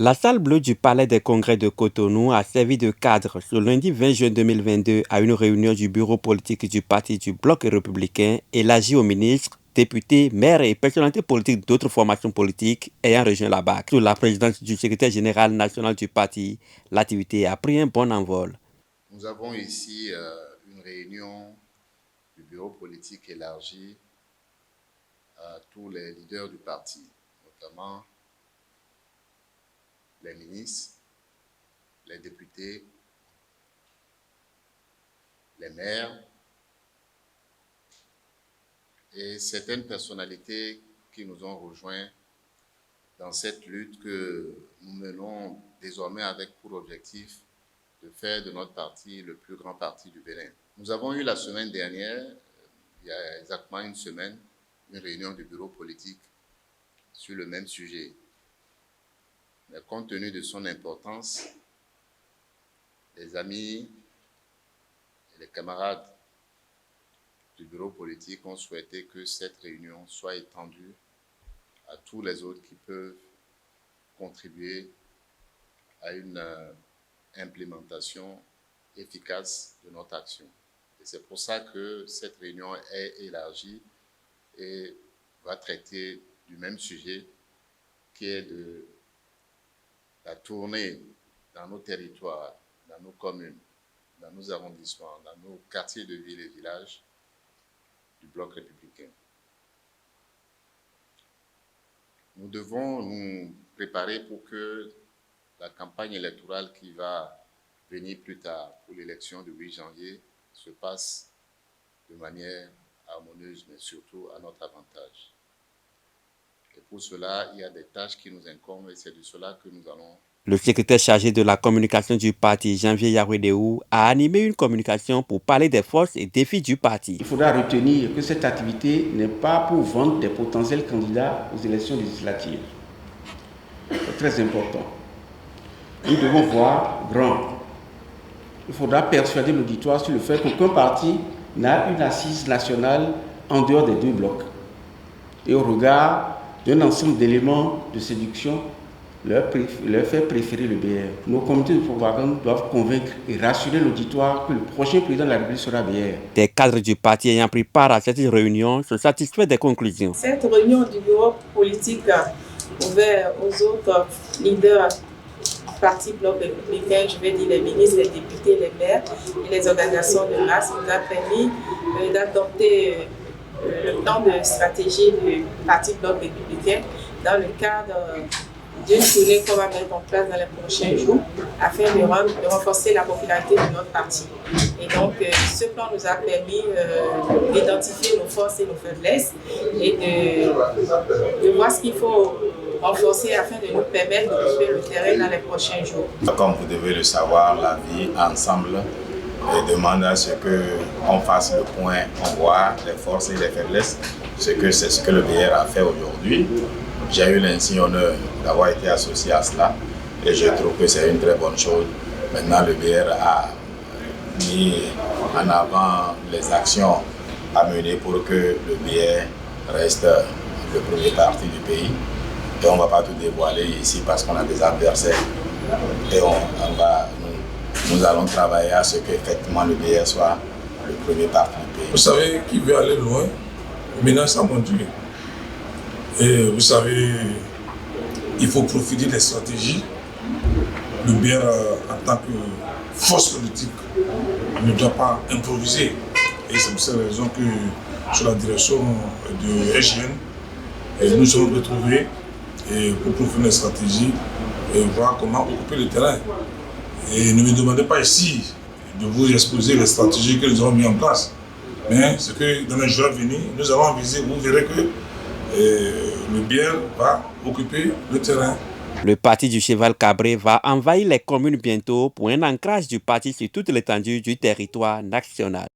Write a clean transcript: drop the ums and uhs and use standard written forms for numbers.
La salle bleue du Palais des Congrès de Cotonou a servi de cadre ce lundi 20 juin 2022 à une réunion du bureau politique du parti du Bloc républicain élargie aux ministres, députés, maires et personnalités politiques d'autres formations politiques ayant rejoint la BAC. Sous la présidence du secrétaire général national du parti, l'activité a pris un bon envol. Nous avons ici une réunion du bureau politique élargi à tous les leaders du parti, notamment les ministres, les députés, les maires et certaines personnalités qui nous ont rejoints dans cette lutte que nous menons désormais avec pour objectif de faire de notre parti le plus grand parti du Bénin. Nous avons eu la semaine dernière, il y a exactement une semaine, une réunion du bureau politique sur le même sujet. Mais compte tenu de son importance, les amis et les camarades du bureau politique ont souhaité que cette réunion soit étendue à tous les autres qui peuvent contribuer à une implémentation efficace de notre action. Et c'est pour ça que cette réunion est élargie et va traiter du même sujet qui est de la tournée dans nos territoires, dans nos communes, dans nos arrondissements, dans nos quartiers de ville et villages du Bloc républicain. Nous devons nous préparer pour que la campagne électorale qui va venir plus tard pour l'élection du 8 janvier se passe de manière harmonieuse, mais surtout à notre avantage. Et pour cela, il y a des tâches qui nous incombent et c'est de cela que nous allons. Le secrétaire chargé de la communication du parti, Janvier Yahweh-Deou, a animé une communication pour parler des forces et défis du parti. Il faudra retenir que cette activité n'est pas pour vendre des potentiels candidats aux élections législatives. C'est très important. Nous devons voir grand. Il faudra persuader l'auditoire sur le fait qu'aucun parti n'a une assise nationale en dehors des deux blocs. Et au regard d'un ensemble d'éléments de séduction, leur fait préférer le BR. Nos comités de propagande doivent convaincre et rassurer l'auditoire que le prochain président de la République sera BR. Des cadres du parti ayant pris part à cette réunion se satisfait des conclusions. Cette réunion du bureau politique ouvert aux autres leaders du parti Bloc républicain, je vais dire les ministres, les députés, les maires et les organisations de masse, nous a permis d'adopter le plan de stratégie du parti Bloc républicain dans le cadre d'une tournée qu'on va mettre en place dans les prochains jours afin de renforcer la popularité de notre parti. Et donc, ce plan nous a permis d'identifier nos forces et nos faiblesses et de voir ce qu'il faut renforcer afin de nous permettre d'occuper le terrain dans les prochains jours. Comme vous devez le savoir, la vie ensemble demande à ce qu'on fasse le point, on voit les forces et les faiblesses, c'est ce que le BR a fait aujourd'hui. J'ai eu l'insigne honneur d'avoir été associé à cela et je trouve que c'est une très bonne chose. Maintenant, le BR a mis en avant les actions à mener pour que le BR reste le premier parti du pays. Et on ne va pas tout dévoiler ici parce qu'on a des adversaires. Et nous allons travailler à ce qu'effectivement le BR soit le premier parti du pays. Vous savez qui veut aller loin, maintenant ça montre. Et vous savez, il faut profiter des stratégies. Le BR, en tant que force politique, ne doit pas improviser. Et c'est pour cette raison que, sur la direction de SGN, nous sommes retrouvés pour profiter des stratégies et voir comment occuper le terrain. Et ne me demandez pas ici de vous exposer les stratégies que nous avons mises en place. Mais ce que dans les jours à venir, nous allons viser, vous verrez que le BR va occuper le terrain. Le parti du Cheval Cabré va envahir les communes bientôt pour un ancrage du parti sur toute l'étendue du territoire national.